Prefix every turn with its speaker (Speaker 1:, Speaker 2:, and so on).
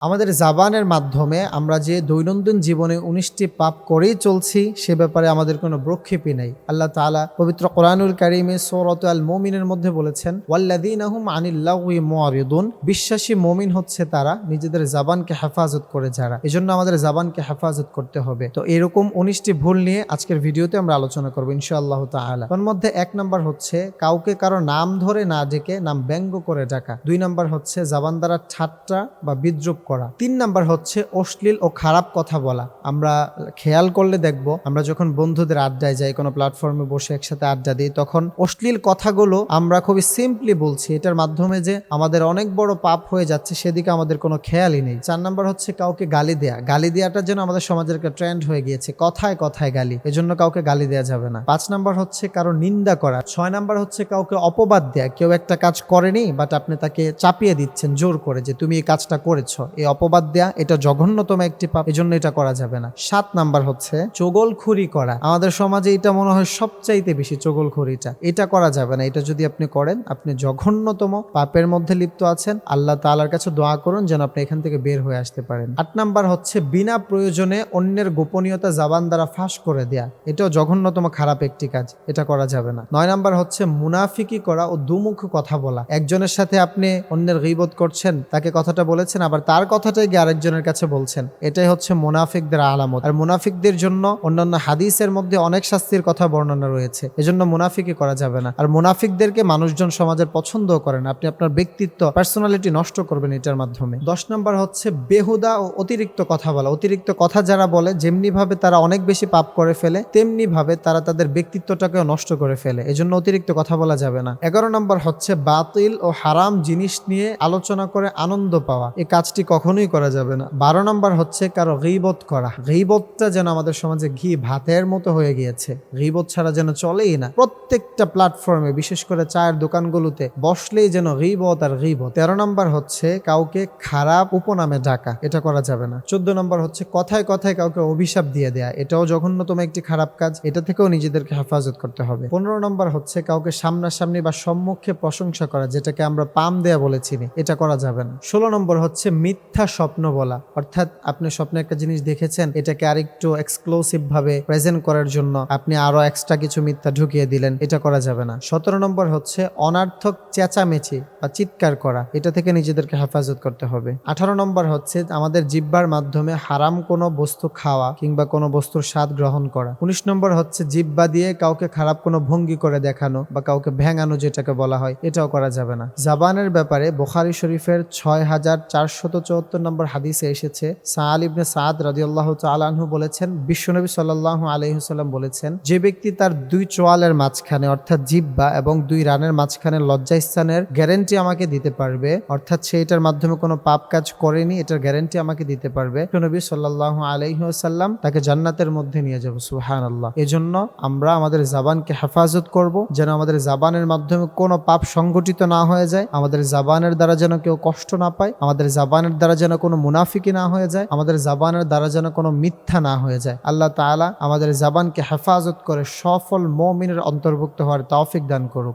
Speaker 1: আমাদের জাবানের মাধ্যমে আমরা যে দৈনন্দিন জীবনে ১৯টি পাপ করেই চলছি সে ব্যাপারে আমাদের কোনো ভ্রুক্ষেপই নেই। আল্লাহ তাআলা পবিত্র কোরআনুল কারীমে সূরাত আল মুমিনের মধ্যে বলেছেন, ওয়াল্লাযীনা হুম আনিল লাগওয়ি মুআরিদুন। বিশ্বাসী মুমিন হচ্ছে তারা নিজেদের জাবানকে হেফাজত করে যারা। এজন্য আমাদের জাবানকে হেফাজত করতে হবে। তো এরকম ১৯টি ভুল নিয়ে আজকের ভিডিওতে আমরা আলোচনা করব ইনশাআল্লাহ তাআলা। তার মধ্যে ১ নাম্বার হচ্ছে কাউকে কারো নাম ধরে না ডেকে নাম ব্যঙ্গ করে ডাকা। ২ নাম্বার হচ্ছে জাবান দ্বারা ঠাট্টা বা বিদ্রূপ করা। ৩ নাম্বার হচ্ছে অশ্লীল ও খারাপ কথা বলা। আমরা খেয়াল করলে দেখব, আমরা যখন বন্ধুদের আড্ডায় যাই, কোনো প্ল্যাটফর্মে বসে একসাথে আড্ডা দিই, তখন অশ্লীল কথাগুলো আমরা খুবই সিম্পলি বলছি। এটার মাধ্যমে যে আমাদের অনেক বড় পাপ হয়ে যাচ্ছে সেদিকে আমাদের কোনো খেয়ালই নেই। ৪ নাম্বার হচ্ছে কাউকে গালি দেয়া। গালি দেওয়াটার জন্য আমাদের সমাজের একটা ট্রেন্ড হয়ে গিয়েছে, কথায় কথায় গালি, এজন্য কাউকে গালি দেওয়া যাবে না। ৫ নাম্বার হচ্ছে কারো নিন্দা করা। ৬ নাম্বার হচ্ছে কাউকে অপবাদ দেয়া। কেউ একটা কাজ করেনি বাট আপনি তাকে চাপিয়ে দিচ্ছেন জোর করে যে তুমি এই কাজটা করেছো, এই অপবাদ দেয়া এটা জঘন্যতম একটি পাপ, এজন্য এটা করা যাবে না। ৭ নাম্বার হচ্ছে চগলখুরি করা। আমাদের সমাজে এটা মনে হয় সবচাইতে বেশি, চগলখুরিটা, এটা করা যাবে না। এটা যদি আপনি করেন আপনি জঘন্যতম পাপের মধ্যে লিপ্ত আছেন। আল্লাহ তাআলার কাছে দোয়া করুন যেন আপনি এখান থেকে বের হয়ে আসতে পারেন। ৮ নাম্বার হচ্ছে বিনা প্রয়োজনে অন্যের গোপনীয়তা জাবান দ্বারা ফাঁস করে দেয়া। এটাও জঘন্যতম খারাপ একটি কাজ, এটা করা যাবে না। ৯ নাম্বার হচ্ছে মুনাফিকি করা ও দুমুখ কথা বলা। একজনের সাথে আপনি অন্যের গীবত করছেন, তাকে কথাটা বলেছেন, আবার তার কথাটাই গিয়ে আরেকজনের কাছে বলছেন। এটাই হচ্ছে মুনাফিকদের আলামত। আর মুনাফিকদের জন্য অন্যান্য হাদিসের মধ্যে অনেক শাস্তির কথা বর্ণনা রয়েছে, এজন্য মুনাফিকি করা যাবে না। আর মুনাফিকদেরকে মানুষজন সমাজের পছন্দও করেন। আপনি আপনার ব্যক্তিত্ব, পার্সোনালিটি নষ্ট করবেন এটার মাধ্যমে। ১০ নাম্বার হচ্ছে বেহুদা ও অতিরিক্ত কথা বলা। অতিরিক্ত কথা যারা বলে, যেমনি ভাবে তারা অনেক বেশি পাপ করে ফেলে, তেমনি ভাবে তারা তাদের ব্যক্তিত্বটাকেও নষ্ট করে ফেলে, এজন্য অতিরিক্ত কথা বলা যাবে না। ১১ নাম্বার হচ্ছে বাতিল ও হারাম জিনিস নিয়ে আলোচনা করে আনন্দ পাওয়া। এই কাজটি কখনোই করা যাবে না। ১২ নাম্বার হচ্ছে কারো গীবত করা। গীবতটা যেন আমাদের সমাজে ঘি ভাতের মতো হয়ে গিয়েছে, গীবত ছাড়া যেন চলেই না। প্রত্যেকটা প্ল্যাটফর্মে, বিশেষ করে চায়ের দোকানগুলোতে বসলেই যেন গীবত আর গীবত। ১৩ নাম্বার হচ্ছে কাউকে খারাপ উপনামে ডাকা, এটা করা যাবে না। ১৪ নাম্বার হচ্ছে কথায় কথায় কাউকে অভিশাপ দিয়ে দেয়া। এটাও জঘন্যতম একটি খারাপ কাজ, এটা থেকেও নিজেদেরকে হেফাজত করতে হবে। ১৫ নাম্বার হচ্ছে কাউকে সামনাসামনি বা সম্মুখে প্রশংসা করা, যেটাকে আমরা পাম দেয়া বলেছি, এটা করা যাবে না। ১৬ নম্বর হচ্ছে মিথ্যা স্বপ্ন বলা। অর্থাৎ আপনি স্বপ্নে একটা জিনিস দেখেছেন, এটাকে আরেকটু এক্সক্লুসিভ ভাবে প্রেজেন্ট করার জন্য আপনি আরো এক্সট্রা কিছু মিথ্যা ঢুকিয়ে দিলেন, এটা করা যাবে না। ১৭ নম্বর হচ্ছে অনার্থক চেঁচামেচি বা চিৎকার করা, এটা থেকে নিজেদেরকে হেফাজত করতে হবে। ১৮ নম্বর হচ্ছে আমাদের জিহ্বার মাধ্যমে হারাম কোনো বস্তু খাওয়া কিংবা কোনো বস্তুর স্বাদ গ্রহণ করা। ১৯ নম্বর হচ্ছে জিহ্বা দিয়ে কাউকে খারাপ কোনো ভঙ্গি করে দেখানো বা কাউকে ভেঙানো, যেটাকে বলা হয়, এটাও করা যাবে না। জাবানের ব্যাপারে বুখারী শরীফের ৬,৪৭৪ নম্বর হাদিসে এসেছে, সাআল ইবনে সাদ রাদিয়াল্লাহু তাআলা আনহু বলেছেন, বিশ্বনবী সাল্লাল্লাহু আলাইহি ওয়াসাল্লাম বলেছেন, যে ব্যক্তি তার দুই চোয়ালের মাঝখানে অর্থাৎ জিহ্বা এবং দুই রানের মাঝখানে লজ্জাস্থানের গ্যারান্টি আমাকে দিতে পারবে, অর্থাৎ সে এটার মাধ্যমে কোনো পাপ কাজ করেনি, এটার গ্যারান্টি আমাকে দিতে পারবে, নবী সাল্লাল্লাহু আলাইহি ওয়াসাল্লাম তাকে জান্নাতের মধ্যে নিয়ে যাবে। সুবহানাল্লাহ। এজন্য আমরা আমাদের জাবানকে হেফাজত করব, যেন আমাদের জাবানের মাধ্যমে কোনো পাপ সংগঠিত না হয়ে যায়, আমাদের জাবানের দ্বারা যেন কেউ কষ্ট না পায়, আমাদের জাবানের দ্বারা যেন কোনো মুনাফিকি না হয়ে যায়, আমাদের জাবানের দ্বারা যেন কোনো মিথ্যা না হয়ে যায়। আল্লাহ তাআলা আমাদের জাবানকে হেফাজত করে সফল মুমিনের অন্তর্ভুক্ত হওয়ার তৌফিক দান করুক।